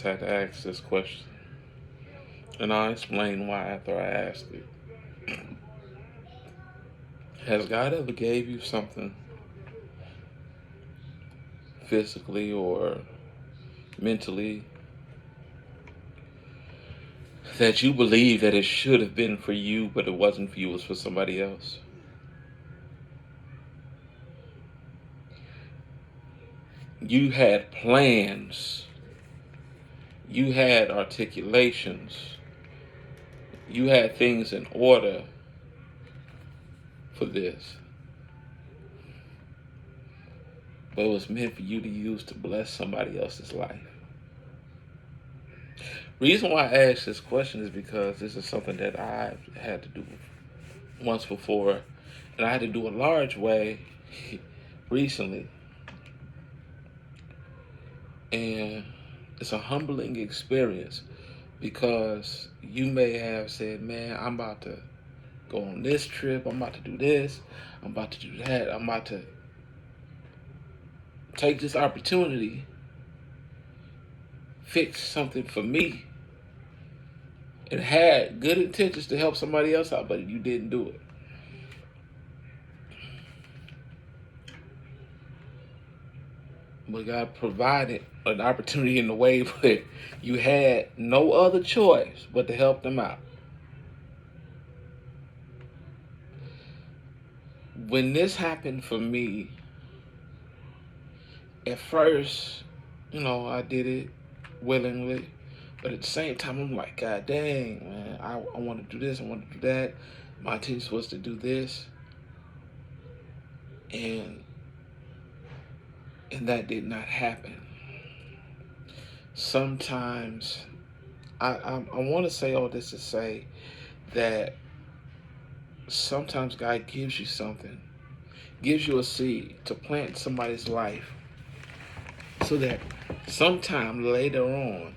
just had to ask this question, and I'll explain why after I ask it. Has God ever gave you something physically or mentally that you believe that it should have been for you, but it wasn't for you, it was for somebody else? You had plans, you had articulations, you had things in order for this, but it was meant for you to use to bless somebody else's life. Reason why I ask this question is because this is something that I've had to do once before, and I had to do a large way recently. And it's a humbling experience because you may have said, man, I'm about to go on this trip, I'm about to do this, I'm about to do that, I'm about to take this opportunity, fix something for me, and had good intentions to help somebody else out, but you didn't do it. But God provided an opportunity in the way where you had no other choice but to help them out. When this happened for me, at first, I did it willingly. But at the same time, I'm like, God dang, man, I want to do this, I want to do that. My intention was to do this. And that did not happen. Sometimes, I want to say all this to say that sometimes God gives you something, gives you a seed to plant in somebody's life so that sometime later on,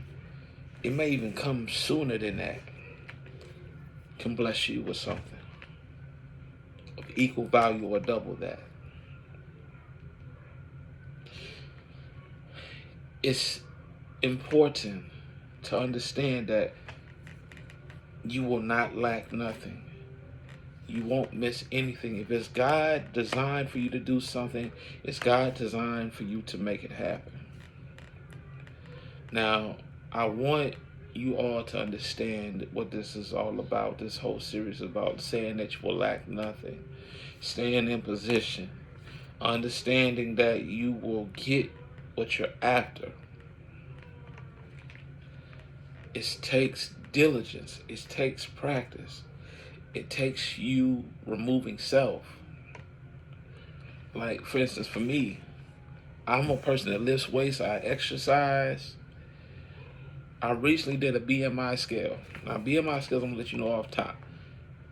it may even come sooner than that, can bless you with something of equal value or double that. It's important to understand that you will not lack nothing. You won't miss anything. If it's God designed for you to do something, it's God designed for you to make it happen. Now, I want you all to understand what this is all about. This whole series is about saying that you will lack nothing. Staying in position. Understanding that you will get what you're after. It takes diligence. It takes practice. It takes you removing self. Like, for instance, for me, I'm a person that lifts weights, I exercise. I recently did a BMI scale. Now, BMI scales, I'm going to let you know off top.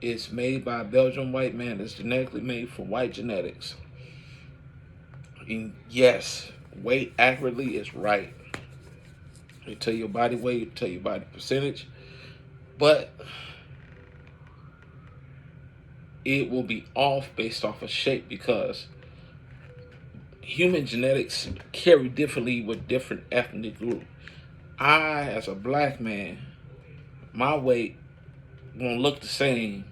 It's made by a Belgian white man. It's genetically made for white genetics. And yes, weight accurately is right. They tell you your body weight, tell you your body percentage, but it will be off based off of shape because human genetics carry differently with different ethnic groups. I, as a black man, my weight won't look the same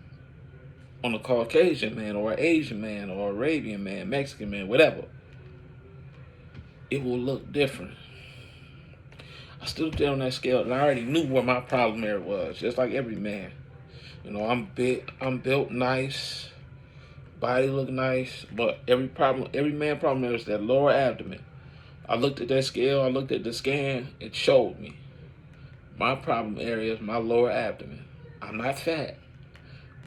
on a Caucasian man or an Asian man or Arabian man, Mexican man, whatever. It will look different. I stood there on that scale and I already knew where my problem area was, just like every man. I'm big, I'm built nice, body look nice, but every man problem area is that lower abdomen. I looked at that scale, I looked at the scan, it showed me. My problem area is my lower abdomen. I'm not fat,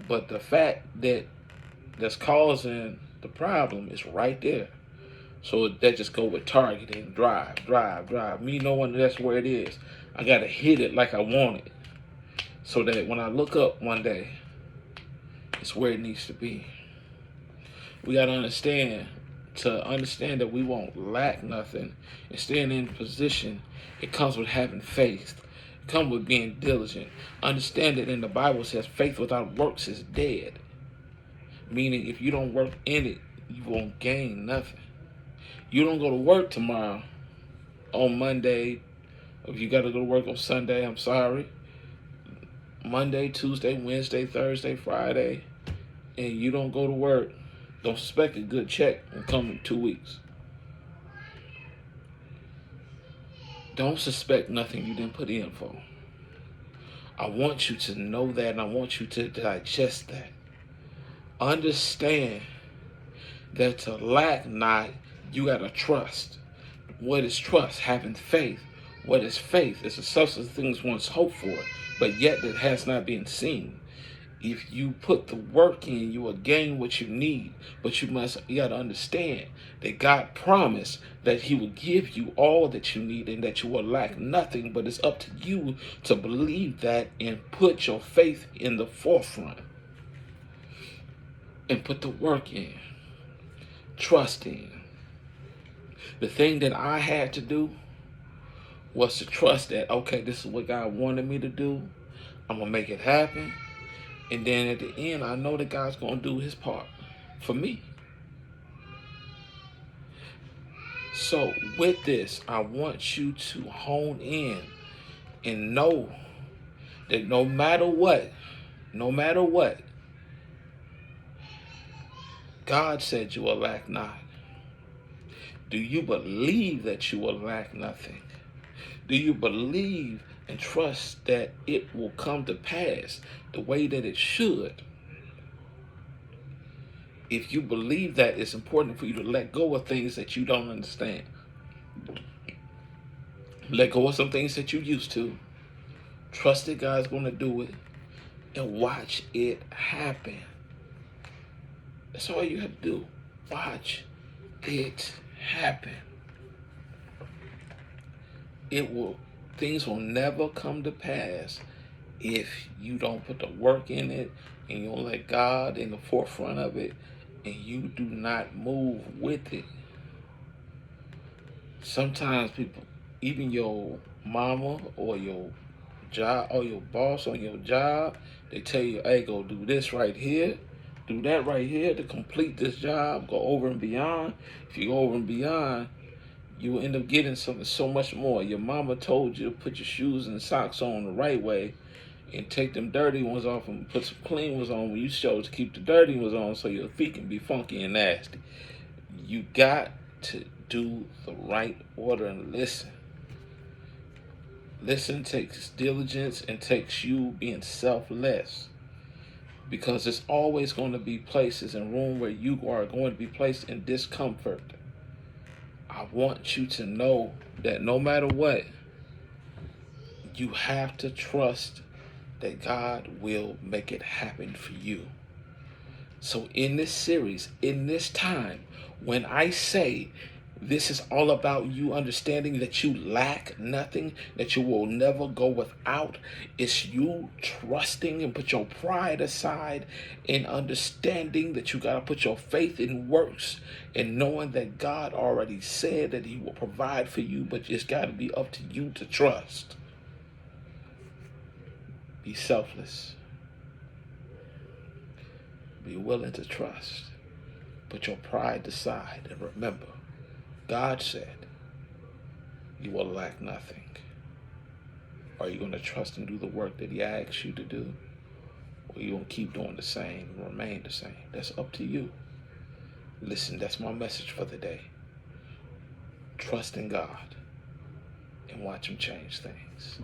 but the fat that's causing the problem is right there. So that just go with targeting, drive. Me knowing that's where it is, I gotta hit it like I want it, so that when I look up one day, it's where it needs to be. We gotta understand that we won't lack nothing and staying in position. It comes with having faith. It comes with being diligent. Understand that in the Bible says faith without works is dead. Meaning if you don't work in it, you won't gain nothing. You don't go to work tomorrow on Monday If you got to go to work on Sunday, I'm sorry. Monday, Tuesday, Wednesday, Thursday, Friday, and you don't go to work, don't expect a good check and come in 2 weeks. Don't suspect nothing you didn't put in for. I want you to know that, and I want you to digest that. Understand that to lack not, you got to trust. What is trust? Having faith. What is faith? It's the substance of things once hoped for, but yet that has not been seen. If you put the work in, you will gain what you need. But you got to understand that God promised that He will give you all that you need and that you will lack nothing. But it's up to you to believe that and put your faith in the forefront and put the work in. Trust in. The thing that I had to do was to trust that, okay, this is what God wanted me to do. I'm going to make it happen. And then at the end, I know that God's going to do His part for me. So with this, I want you to hone in and know that no matter what, God said you will lack not. Do you believe that you will lack nothing? Do you believe and trust that it will come to pass the way that it should? If you believe that, it's important for you to let go of things that you don't understand. Let go of some things that you used to. Trust that God's going to do it and watch it happen. That's all you have to do. Watch it happen. Things will never come to pass if you don't put the work in it and you don't let God in the forefront of it and you do not move with it. Sometimes people, even your mama or your job or your boss on your job, they tell you, hey, go do this right here, do that right here to complete this job, go over and beyond. If you go over and beyond, you will end up getting something so much more. Your mama told you to put your shoes and socks on the right way and take them dirty ones off and put some clean ones on when you chose to keep the dirty ones on so your feet can be funky and nasty. You got to do the right order and listen. Listen takes diligence and takes you being selfless, because there's always going to be places and room where you are going to be placed in discomfort. I want you to know that no matter what, you have to trust that God will make it happen for you. So in this series, in this time, when I say this is all about you understanding that you lack nothing, that you will never go without, it's you trusting and put your pride aside and understanding that you got to put your faith in works and knowing that God already said that He will provide for you, but it's got to be up to you to trust. Be selfless. Be willing to trust. Put your pride aside and remember, God said you will lack nothing. Are you going to trust and do the work that He asks you to do? Or are you going to keep doing the same and remain the same? That's up to you. Listen, that's my message for the day. Trust in God and watch Him change things.